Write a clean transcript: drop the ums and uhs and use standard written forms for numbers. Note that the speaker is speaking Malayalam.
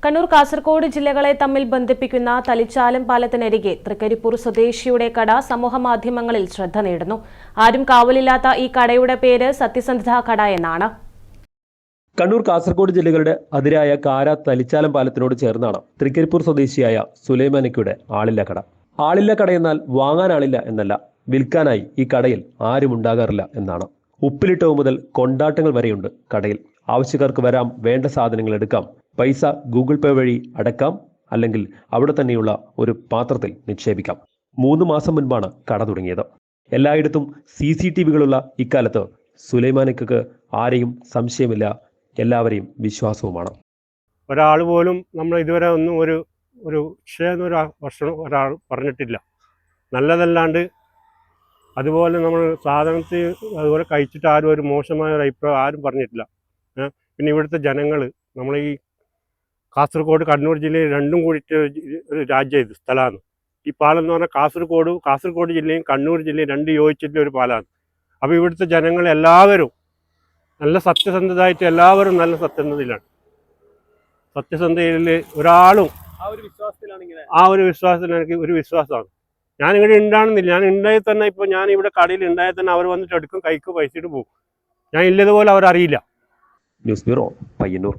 കണ്ണൂർ കാസർഗോഡ് ജില്ലകളെ തമ്മിൽ ബന്ധിപ്പിക്കുന്ന തലിച്ചാലം പാലത്തിനരികെ തൃക്കരിപ്പൂർ സ്വദേശിയുടെ കട സമൂഹമാധ്യമങ്ങളിൽ ശ്രദ്ധ നേടുന്നു. ആരും കാവലില്ലാത്ത ഈ കടയുടെ പേര് സത്യസന്ധ കട എന്നാണ്. കണ്ണൂർ കാസർഗോഡ് ജില്ലകളുടെ അതിരായ കാര തലിച്ചാലം പാലത്തിനോട് ചേർന്നാണ് തൃക്കരിപ്പൂർ സ്വദേശിയായ സുലൈമാനിക്കയുടെ ആളില്ല കട. ആളില്ല കടയെന്നാൽ വാങ്ങാൻ ആളില്ല എന്നല്ല, വിൽക്കാനായി ഈ കടയിൽ ആരും ഉണ്ടാകാറില്ല എന്നാണ്. ഉപ്പിലിട്ടവ് മുതൽ കൊണ്ടാട്ടങ്ങൾ വരെയുണ്ട് കടയിൽ. ആവശ്യക്കാർക്ക് വരാം, വേണ്ട സാധനങ്ങൾ എടുക്കാം, പൈസ ഗൂഗിൾ പേ വഴി അടക്കാം, അല്ലെങ്കിൽ അവിടെ തന്നെയുള്ള ഒരു പാത്രത്തിൽ നിക്ഷേപിക്കാം. 3 മാസം മുൻപാണ് കട തുടങ്ങിയത്. എല്ലായിടത്തും CCTVകളുള്ള ഇക്കാലത്ത് സുലൈമാനിക്കക്ക് ആരെയും സംശയമില്ല, എല്ലാവരെയും വിശ്വാസവുമാണ്. ഒരാൾ പോലും നമ്മൾ ഇതുവരെ ഒന്നും ഒരു ക്ഷേമൊരു ഭക്ഷണം ഒരാൾ പറഞ്ഞിട്ടില്ല. നല്ലതല്ലാണ്ട് അതുപോലെ നമ്മൾ സാധനത്തിൽ അതുപോലെ കഴിച്ചിട്ട് ആരും ഒരു മോശമായ ഒരു അഭിപ്രായം ആരും പറഞ്ഞിട്ടില്ല. പിന്നെ ഇവിടുത്തെ ജനങ്ങൾ, നമ്മൾ ഈ കാസർഗോഡ് കണ്ണൂർ ജില്ലയിൽ രണ്ടും കൂടിയിട്ട് ഒരു രാജ്യം, ഇത് സ്ഥലമാണ്. ഈ പാലം എന്ന് പറഞ്ഞാൽ കാസർഗോഡ് ജില്ലയും കണ്ണൂർ ജില്ലയും രണ്ട് യോജിച്ചിട്ടുള്ള ഒരു പാലമാണ്. അപ്പോൾ ഇവിടുത്തെ ജനങ്ങൾ എല്ലാവരും നല്ല സത്യസന്ധമായിട്ട്, എല്ലാവരും നല്ല സത്യസന്ധതയിലാണ്. സത്യസന്ധതയിൽ ഒരാളും ആ ഒരു വിശ്വാസത്തിൽ എനിക്ക് ഒരു വിശ്വാസമാണ്. ഞാനിവിടെ ഉണ്ടാകുന്നില്ല. ഞാൻ ഉണ്ടായി തന്നെ, ഇപ്പോൾ ഞാൻ ഇവിടെ കടയിൽ ഉണ്ടായാൽ തന്നെ അവർ വന്നിട്ട് എടുക്കും, കൈക്ക് പൈസ ഇട്ട് പോകും. ഞാൻ ഇല്ലതുപോലെ അവരറിയില്ല. News bureau, Payyanur.